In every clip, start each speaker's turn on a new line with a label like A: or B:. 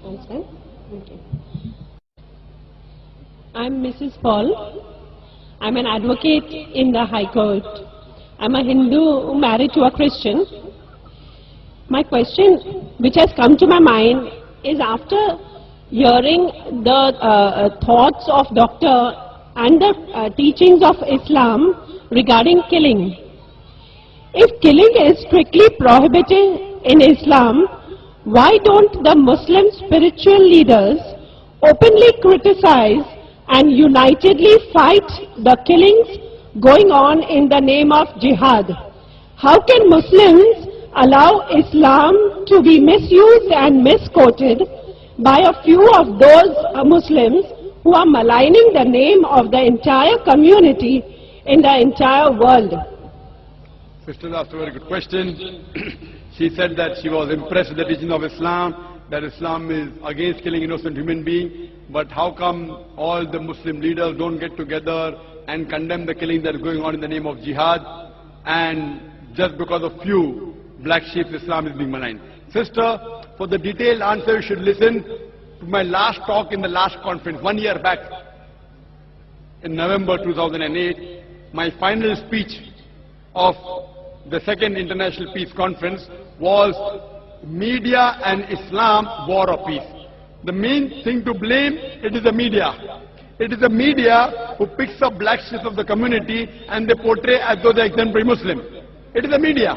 A: Understand? Okay. I'm Mrs. Paul. I'm an advocate in the High Court. I'm a Hindu married to a Christian. My question, which has come to my mind, is after hearing the thoughts of Doctor and the teachings of Islam regarding killing. If killing is strictly prohibited in Islam, why don't the Muslim spiritual leaders openly criticize and unitedly fight the killings going on in the name of Jihad? How can Muslims allow Islam to be misused and misquoted by a few of those Muslims who are maligning the name of the entire community in the entire world?
B: Sister asked a very good question. She said that she was impressed with the teaching of Islam, that Islam is against killing innocent human beings, but how come all the Muslim leaders don't get together and condemn the killing that is going on in the name of Jihad, and just because of few black sheep Islam is being maligned? Sister, for the detailed answer you should listen to my last talk in the last conference 1 year back in November 2008, my final speech of the second International Peace Conference was Media and Islam, War or Peace. The main thing to blame, it is the media. It is the media who picks up black sheep of the community and they portray as though they are exemplary Muslim. It is the media.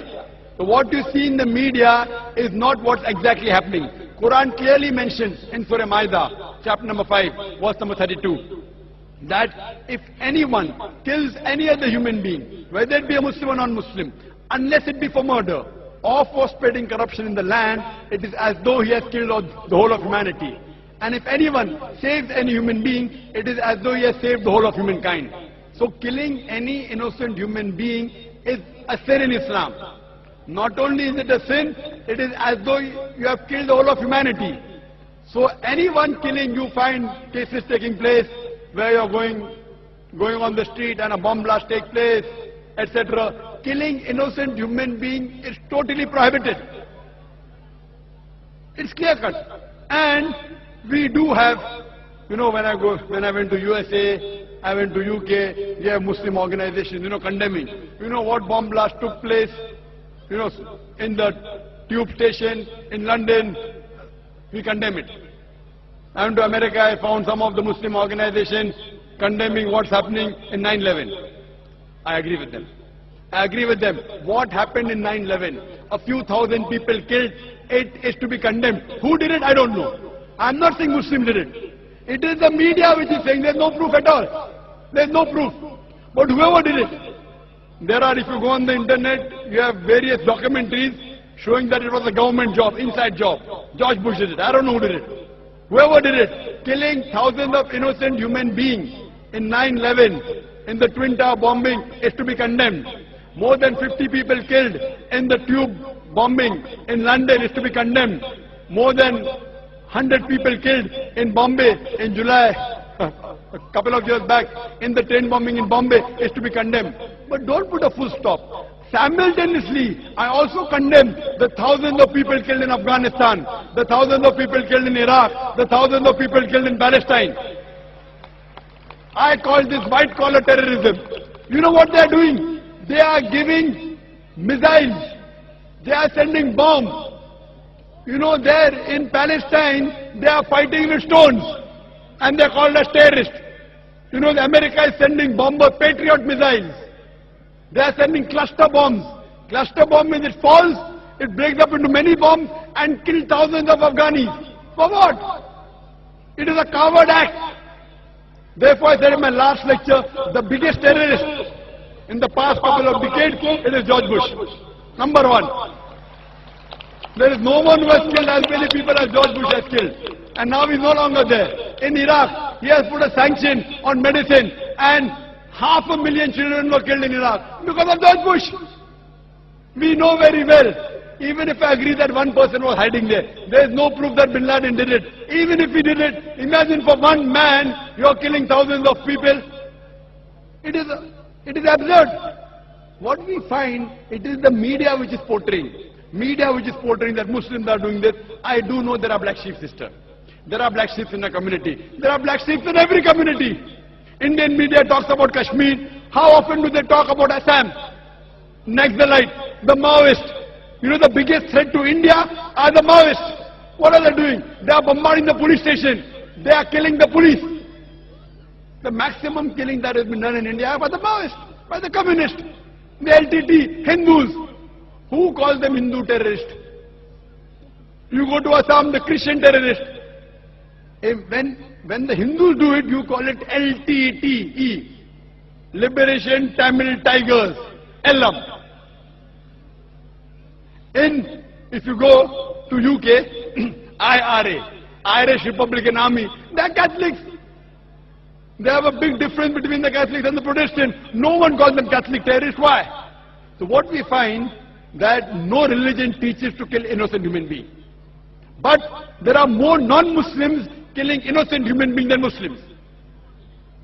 B: So what you see in the media is not what's exactly happening. Quran clearly mentions in Surah Maida, chapter number 5, verse number 32, that if anyone kills any other human being, whether it be a Muslim or non-Muslim, unless it be for murder or for spreading corruption in the land, it is as though he has killed the whole of humanity. And if anyone saves any human being, it is as though he has saved the whole of humankind. So killing any innocent human being is a sin in Islam. Not only is it a sin, it is as though you have killed the whole of humanity. So anyone killing, you find cases taking place where you're going on the street and a bomb blast takes place, etc. Killing innocent human being is totally prohibited. It's clear cut. And we do have, when I went to USA, I went to UK, we have Muslim organizations, condemning. What bomb blast took place, in the tube station in London, we condemn it. I went to America, I found some of the Muslim organizations condemning what's happening in 9/11. I agree with them. I agree with them. What happened in 9/11? A few thousand people killed. It is to be condemned. Who did it? I don't know. I'm not saying Muslim did it. It is the media which is saying there's no proof at all. There's no proof. But whoever did it, there are, if you go on the internet, you have various documentaries showing that it was a government job, inside job. George Bush did it. I don't know who did it. Whoever did it, killing thousands of innocent human beings in 9/11, in the Twin Tower bombing, is to be condemned. More than 50 people killed in the tube bombing in London is to be condemned. More than 100 people killed in Bombay in July, a couple of years back, in the train bombing in Bombay is to be condemned. But don't put a full stop. Simultaneously, I also condemn the thousands of people killed in Afghanistan, the thousands of people killed in Iraq, the thousands of people killed in Palestine. I call this white-collar terrorism. You know what they are doing? They are giving missiles. They are sending bombs. There in Palestine, they are fighting with stones. And they are called as terrorists. The America is sending bomber Patriot missiles. They are sending cluster bombs. Cluster bomb means it falls, it breaks up into many bombs and kills thousands of Afghanis. For what? It is a coward act. Therefore I said in my last lecture, the biggest terrorist in the past couple of decades, it is George Bush. Number one. There is no one who has killed as many people as George Bush has killed. And now he's no longer there. In Iraq, he has put a sanction on medicine and 500,000 children were killed in Iraq because of George Bush. We know very well, even if I agree that one person was hiding there, there is no proof that Bin Laden did it. Even if he did it, imagine for one man, you are killing thousands of people. It is absurd. What we find, it is the media which is portraying. Media which is portraying that Muslims are doing this. I do know there are black sheep, sister. There are black sheep in the community. There are black sheep in every community. Indian media talks about Kashmir. How often do they talk about Assam? Naxalite, the Maoists. You know the biggest threat to India are the Maoists. What are they doing? They are bombarding the police station. They are killing the police. The maximum killing that has been done in India by the Maoists, by the communists, the LTT, Hindus. Who calls them Hindu terrorists? You go to Assam, the Christian terrorists. When the Hindus do it, you call it LTTE. Liberation Tamil Tigers. LM. If you go to UK, IRA, Irish Republican Army, they are Catholics. They have a big difference between the Catholics and the Protestants. No one calls them Catholic terrorists. Why? So what we find, that no religion teaches to kill innocent human beings. But there are more non-Muslims killing innocent human beings than Muslims.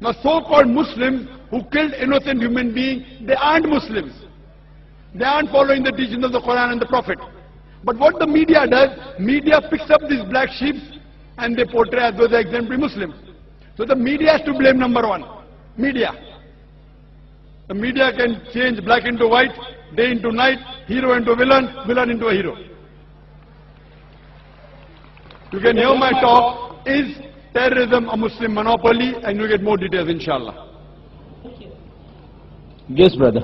B: Now so-called Muslims who killed innocent human beings, they aren't Muslims. They aren't following the teachings of the Quran and the Prophet. But what the media does, media picks up these black sheep and they portray as though they're exemplary Muslims. So the media has to blame, number one. Media. The media can change black into white, day into night, hero into villain, villain into a hero. You can hear my talk, is terrorism a Muslim monopoly? And you get more details, inshallah.
C: Yes, brother.